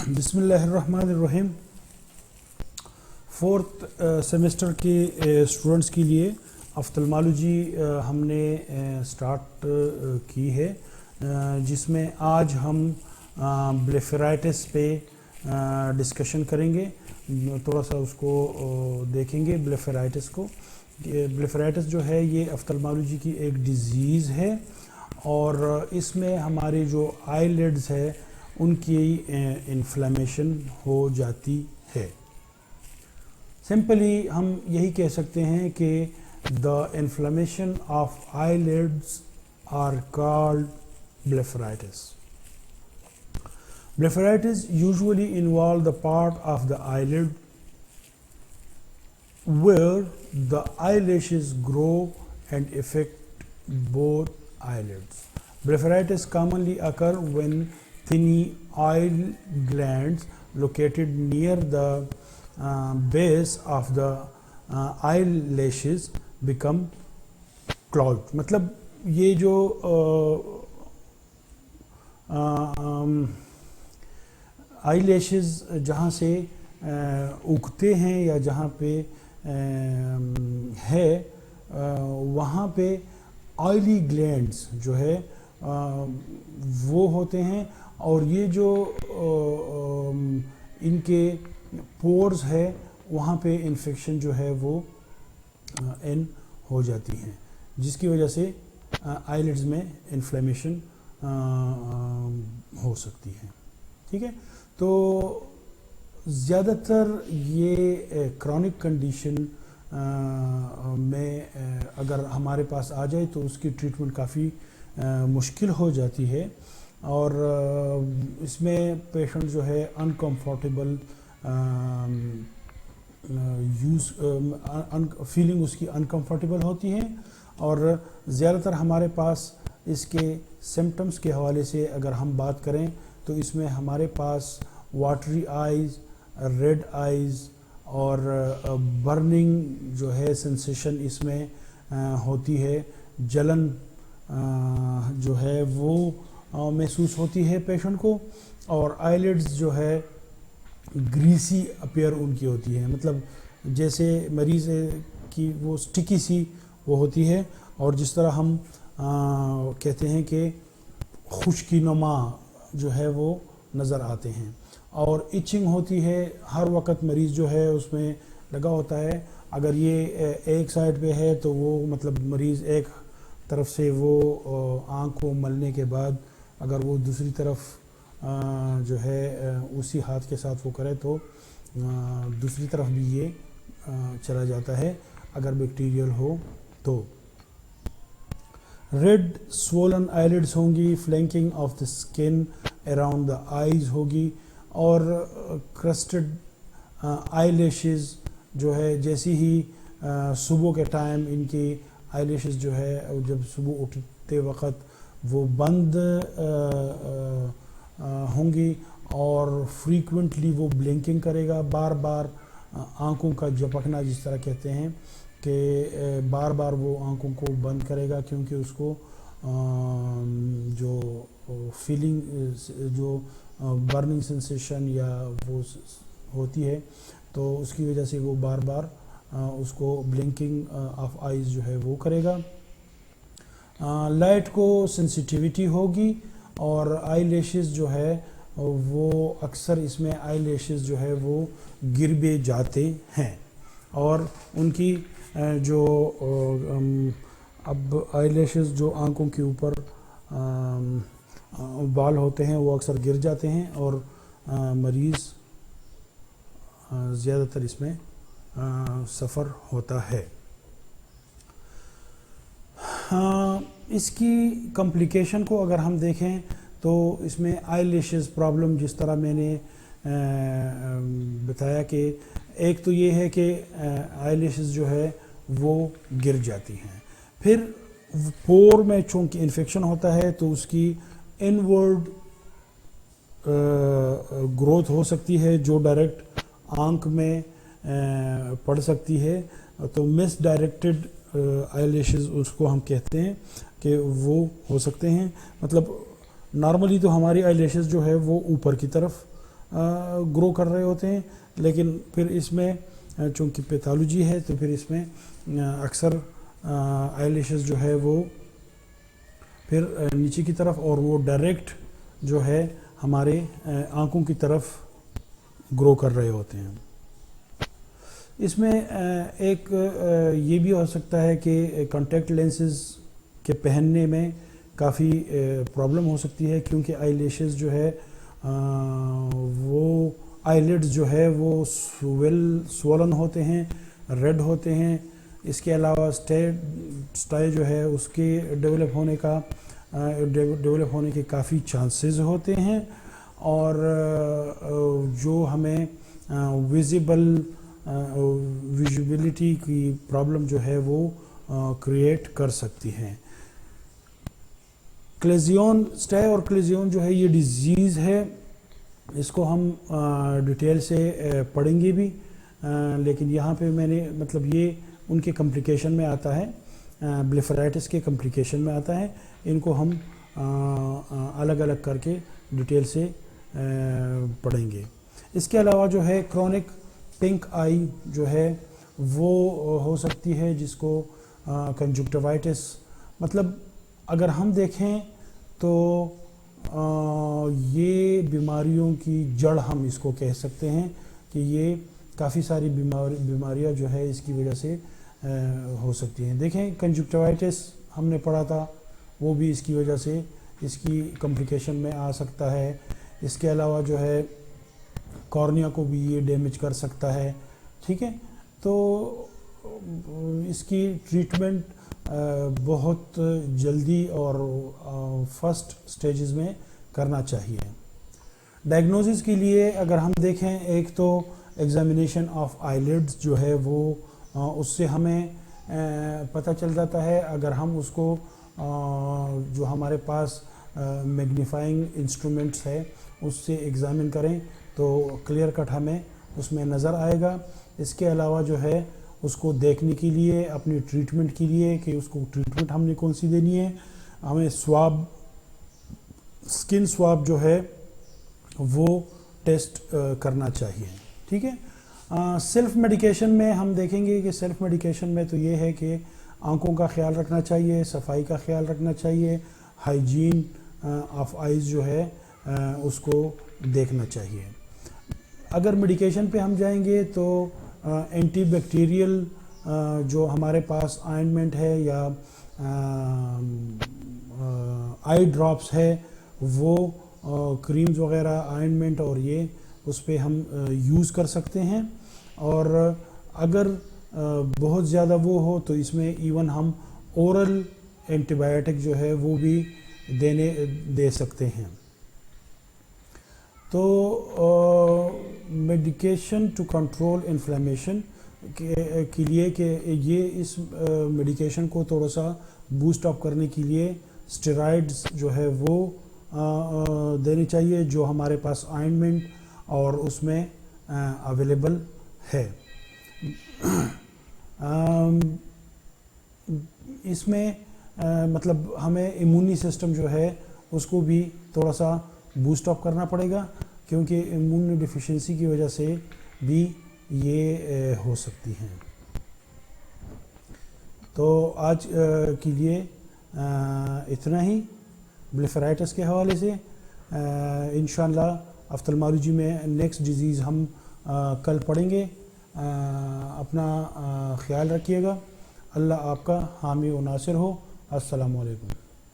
بسم اللہ الرحمن الرحیم. فورتھ سیمسٹر کے اسٹوڈنٹس کے لیے آفتلمالوجی ہم نے سٹارٹ کی ہے، جس میں آج ہم بلیفرائٹس پہ ڈسکشن کریں گے. تھوڑا سا اس کو دیکھیں گے بلیفرائٹس کو. بلیفرائٹس جو ہے یہ آفتلمالوجی کی ایک ڈیزیز ہے، اور اس میں ہمارے جو آئی لیڈز ہے ان کی انفلیمیشن ہو جاتی ہے. سمپلی ہم یہی کہہ سکتے ہیں کہ the inflammation of eyelids are called blepharitis. Blepharitis usually involve the part of the eyelid where the eyelashes grow and affect both eyelids. Blepharitis commonly occur when tiny oil glands located near the base of the eyelashes become clogged. مطلب یہ جو آئی lashes جہاں سے اگتے ہیں یا جہاں پہ ہے وہاں پہ آئلی گلینڈز جو ہے وہ ہوتے ہیں، اور یہ جو ان کے پورز ہے وہاں پہ انفیکشن جو ہے وہ ان ہو جاتی ہیں، جس کی وجہ سے آئی لیڈز میں انفلیمیشن ہو سکتی ہے. ٹھیک ہے، تو زیادہ تر یہ کرونک کنڈیشن میں اگر ہمارے پاس آ جائے تو اس کی ٹریٹمنٹ کافی مشکل ہو جاتی ہے، اور اس میں پیشنٹ جو ہے انکمفرٹیبل فیلنگ اس کی انکمفرٹیبل ہوتی ہے. اور زیادہ تر ہمارے پاس اس کے سمٹمز کے حوالے سے اگر ہم بات کریں تو اس میں ہمارے پاس واٹری آئیز، ریڈ آئیز اور برننگ جو ہے سنسیشن اس میں ہوتی ہے. جلن جو ہے وہ محسوس ہوتی ہے پیشنٹ کو، اور آئی لیڈز جو ہے گریسی اپیئر ان کی ہوتی ہے، مطلب جیسے مریض کی وہ سٹکی سی وہ ہوتی ہے، اور جس طرح ہم کہتے ہیں کہ خشکی نما جو ہے وہ نظر آتے ہیں. اور ایچنگ ہوتی ہے ہر وقت، مریض جو ہے اس میں لگا ہوتا ہے. اگر یہ ایک سائڈ پہ ہے تو وہ مطلب مریض ایک طرف سے وہ آنکھ کو ملنے کے بعد اگر وہ دوسری طرف جو ہے اسی ہاتھ کے ساتھ وہ کرے تو دوسری طرف بھی یہ چلا جاتا ہے اگر بیکٹیریل ہو تو. ریڈ سوولن آئی لیڈز ہوں گی، flanking of the skin around the eyes ہوگی، اور کرسٹڈ آئی لیشز جو ہے جیسی ہی صبح کے ٹائم ان کی آئی لیشز جو ہے جب صبح اٹھتے وقت وہ بند ہوں گی، اور فریکوینٹلی وہ بلنکنگ کرے گا، بار بار آنکھوں کا جھپکنا جس طرح کہتے ہیں کہ بار بار وہ آنکھوں کو بند کرے گا، کیونکہ اس کو جو فیلنگ جو برننگ سنسیشن یا وہ ہوتی ہے تو اس کی وجہ سے وہ بار بار اس کو بلنکنگ آف آئیز جو ہے وہ کرے گا. لائٹ کو سینسیٹیوٹی ہوگی، اور آئی لیشز جو ہے وہ اکثر اس میں آئی لیشز جو ہے وہ گر بھی جاتے ہیں، اور ان کی جو اب آئی لیشز جو آنکھوں کے اوپر بال ہوتے ہیں وہ اکثر گر جاتے ہیں، اور مریض زیادہ تر اس میں سفر ہوتا ہے. اس کی کمپلیکیشن کو اگر ہم دیکھیں تو اس میں آئی لیشز پرابلم جس طرح میں نے بتایا کہ ایک تو یہ ہے کہ آئی لیشز جو ہے وہ گر جاتی ہیں، پھر پور میں چونکہ انفیکشن ہوتا ہے تو اس کی انورڈ گروتھ ہو سکتی ہے جو ڈائریکٹ آنکھ میں پڑ سکتی ہے، تو مس ڈائریکٹڈ آئی لیشز اس کو ہم کہتے ہیں کہ وہ ہو سکتے ہیں. مطلب نارملی تو ہماری آئی لیشز جو ہے وہ اوپر کی طرف گرو کر رہے ہوتے ہیں، لیکن پھر اس میں چونکہ پیتھالوجی ہے تو پھر اس میں اکثر آئی لیشز جو ہے وہ پھر نیچے کی طرف، اور وہ ڈائریکٹ جو ہے ہمارے آنکھوں کی طرف گرو کر رہے ہوتے ہیں۔ اس میں ایک یہ بھی ہو سکتا ہے کہ کانٹیکٹ لینسز کے پہننے میں کافی پرابلم ہو سکتی ہے، کیونکہ آئی لیشز جو ہے وہ آئی لیڈز جو ہے وہ سولن ہوتے ہیں، ریڈ ہوتے ہیں۔ اس کے علاوہ سٹائی جو ہے اس کے ڈیولپ ہونے کے کافی چانسز ہوتے ہیں، اور جو ہمیں ویژیبلٹی کی پرابلم جو ہے وہ کریٹ کر سکتی ہیں۔ کلیزیون سٹائی اور کلیزیون جو ہے یہ ڈیزیز ہے، اس کو ہم ڈیٹیل سے پڑھیں گے بھی، لیکن یہاں پہ میں نے مطلب یہ ان کے کمپلیکیشن میں آتا ہے، بلیفرائٹس کے کمپلیکیشن میں آتا ہے۔ ان کو ہم الگ الگ کر کے ڈیٹیل سے پڑھیں گے۔ اس کے علاوہ جو ہے کرونک پنک آئی جو ہے وہ ہو سکتی ہے، جس کو کنجکٹیوائٹس، مطلب اگر ہم دیکھیں تو یہ بیماریوں کی جڑ ہم اس کو کہہ سکتے ہیں کہ یہ کافی ساری بیماریاں جو ہے اس کی وجہ سے ہو سکتی ہیں۔ دیکھیں کنجکٹیوائٹس ہم نے پڑھا تھا، وہ بھی اس کی وجہ سے اس کی کمپلیکیشن میں آ سکتا ہے۔ اس کے علاوہ جو ہے کارنیا کو بھی یہ ڈیمیج کر سکتا ہے، ٹھیک ہے۔ تو اس کی ٹریٹمنٹ بہت جلدی اور فرسٹ سٹیجز میں کرنا چاہیے۔ ڈائگنوزس کے لیے اگر ہم دیکھیں، ایک تو ایگزامینیشن آف آئی لیڈز جو ہے وہ اس سے ہمیں پتہ چل جاتا ہے۔ اگر ہم اس کو جو ہمارے پاس میگنیفائنگ انسٹرومنٹس ہے اس سے ایگزامن کریں تو کلیئر کٹ ہمیں اس میں نظر آئے گا۔ اس کے علاوہ جو ہے اس کو دیکھنے کے لیے، اپنی ٹریٹمنٹ کے لیے کہ اس کو ٹریٹمنٹ ہم نے کون سی دینی ہے، ہمیں سکن سواب جو ہے وہ ٹیسٹ کرنا چاہیے، ٹھیک ہے۔ سیلف میڈیکیشن میں ہم دیکھیں گے کہ سیلف میڈیکیشن میں تو یہ ہے کہ آنکھوں کا خیال رکھنا چاہیے، صفائی کا خیال رکھنا چاہیے، ہائیجین آف آئیز جو ہے اس کو دیکھنا چاہیے۔ اگر میڈیکیشن پہ ہم جائیں گے تو اینٹی بیکٹیریل جو ہمارے پاس آئنمنٹ ہے یا آئی ڈراپس ہے، وہ کریمز وغیرہ آئنمنٹ اور یہ اس پہ ہم یوز کر سکتے ہیں۔ اور اگر بہت زیادہ وہ ہو تو اس میں ایون ہم اورل اینٹی بائیوٹک جو ہے وہ بھی دے سکتے ہیں۔ تو میڈیکیشن ٹو کنٹرول انفلیمیشن کے لیے کہ یہ اس میڈیکیشن کو تھوڑا سا بوسٹ اپ کرنے کے لیے اسٹیرائڈز جو ہے وہ دینی چاہیے، جو ہمارے پاس آئنمنٹ اور اس میں اویلیبل ہے۔ اس میں مطلب ہمیں ایمونی سسٹم جو ہے اس کو بھی تھوڑا سا بوسٹ اپ کرنا پڑے گا، کیونکہ ایمون ڈیفیشنسی کی وجہ سے بھی یہ ہو سکتی ہیں۔ تو آج کے لیے اتنا ہی بلیفرائٹس کے حوالے سے۔ انشاءاللہ آفتھالمالوجی میں نیکسٹ ڈیزیز ہم کل پڑھیں گے۔ اپنا خیال رکھیے گا۔ اللہ آپ کا حامی و ناصر ہو۔ السلام علیکم۔